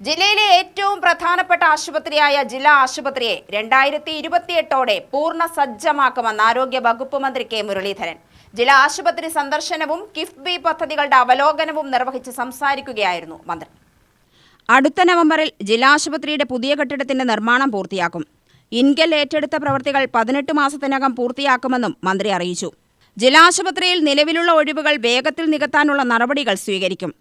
ജില്ലയിലെ ഏറ്റവും പ്രധാനപ്പെട്ട ആശുപത്രിയായ ജില്ലാ ആശുപത്രിയെ 2028ഓടെ പൂർണ്ണ സജ്ജമാക്കുമെന്ന് ആരോഗ്യ വകുപ്പ് മന്ത്രി കെ മുരളീധരൻ. ജില്ലാ ആശുപത്രി സന്ദർശനവും കിഫ്ബി പദ്ധതികളുടെ അവലോകനവും നിർവഹിച്ച് സംസാരിക്കുകയായിരുന്നു മന്ത്രി. അടുത്ത നവംബറിൽ ജില്ലാ ആശുപത്രിയുടെ പുതിയ കെട്ടിടത്തിന്റെ നിർമ്മാണം പൂർത്തിയാക്കും. ഇൻഗൽ ഏറ്റെടുത്ത പ്രവൃത്തികൾ 18 മാസത്തിനകം പൂർത്തിയാക്കുമെന്നും മന്ത്രി അറിയിച്ചു. ജില്ലാ ആശുപത്രിയിൽ നിലവിലുള്ള ഒഴിവുകൾ വേഗത്തിൽ നികത്താനുള്ള നടപടികൾ സ്വീകരിക്കും.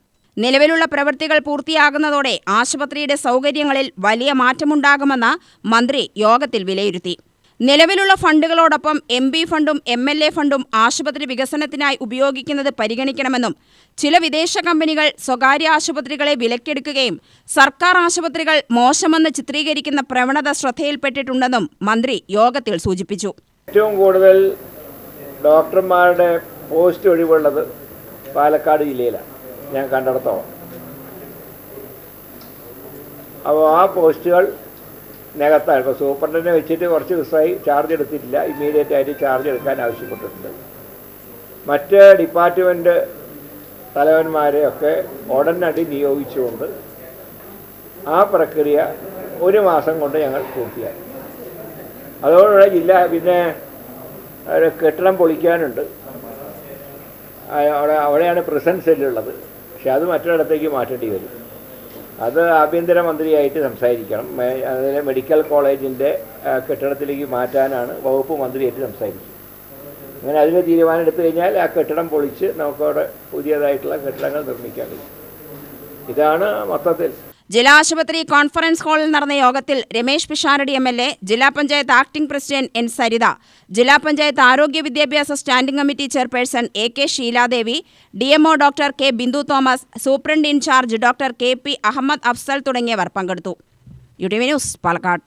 നിലവിലുള്ള പ്രവൃത്തികൾ പൂർത്തിയാകുന്നതോടെ ആശുപത്രിയുടെ സൗകര്യങ്ങളിൽ വലിയ മാറ്റമുണ്ടാകുമെന്ന് മന്ത്രി യോഗത്തിൽ വിലയിരുത്തി. നിലവിലുള്ള ഫണ്ടുകളോടൊപ്പം MP ഫണ്ടും MLA ഫണ്ടും ആശുപത്രി വികസനത്തിനായി ഉപയോഗിക്കുന്നത് പരിഗണിക്കണമെന്നും ചില വിദേശ കമ്പനികൾ സ്വകാര്യ ആശുപത്രികളെ വിലക്കെടുക്കുകയും സർക്കാർ ആശുപത്രികൾ മോശമെന്ന് ചിത്രീകരിക്കുന്ന പ്രവണത ശ്രദ്ധയിൽപ്പെട്ടിട്ടുണ്ടെന്നും മന്ത്രി യോഗത്തിൽ സൂചിപ്പിച്ചു. ഏറ്റവും കൂടുതൽ ഡോക്ടർമാരുടെ പോസ്റ്റ് ഒഴിവുള്ളത് പാലക്കാട് ജില്ലയിലാണ് ഞാൻ കണ്ടിടത്തോളം. അപ്പോൾ ആ പോസ്റ്റുകൾ നികത്താണ്. ഇപ്പോൾ സൂപ്രണ്ടിനെ വെച്ചിട്ട് കുറച്ച് ദിവസമായി ചാർജ് എടുത്തിട്ടില്ല. ഇമ്മീഡിയറ്റ് ആയിട്ട് ചാർജ് എടുക്കാൻ ആവശ്യപ്പെട്ടിട്ടുണ്ട്. മറ്റ് ഡിപ്പാർട്ട്മെൻറ്റ് തലവന്മാരെയൊക്കെ ഉടനടി നിയോഗിച്ചുകൊണ്ട് ആ പ്രക്രിയ 1 മാസം കൊണ്ട് ഞങ്ങൾ പൂർത്തിയാക്കി. അതോടുകൂടെ പിന്നെ ഒരു കെട്ടിടം പൊളിക്കാനുണ്ട്. അവിടെയാണ് പ്രിസൺ സെല്ലുള്ളത്. പക്ഷെ അത് മറ്റൊരിടത്തേക്ക് മാറ്റേണ്ടി വരും. അത് ആഭ്യന്തരമന്ത്രിയായിട്ട് സംസാരിക്കണം. അതിലെ മെഡിക്കൽ കോളേജിൻ്റെ കെട്ടിടത്തിലേക്ക് മാറ്റാനാണ് വകുപ്പ് മന്ത്രിയായിട്ട് സംസാരിച്ചത്. അങ്ങനെ അതിന് തീരുമാനം എടുത്തു കഴിഞ്ഞാൽ ആ കെട്ടിടം പൊളിച്ച് നമുക്കവിടെ പുതിയതായിട്ടുള്ള കെട്ടിടങ്ങൾ നിർമ്മിക്കാൻ കഴിയും. ഇതാണ് മൊത്തത്തിൽ. ജില്ലാ ആശുപത്രി കോൺഫറൻസ് ഹാളിൽ നടന്ന യോഗത്തിൽ രമേശ് പിഷാരടി MLA, ജില്ലാ panchayat acting president N Saritha, ജില്ലാ പഞ്ചായത്ത് ആരോഗ്യ വിദ്യാഭ്യാസ standing committee chairperson AK Sheeladevi, DMO doctor K Bindu Thomas, superintendent in charge doctor KP Ahammed Afsal തുടങ്ങിയവർ പങ്കെടുത്തു. UTV news, Palakkad.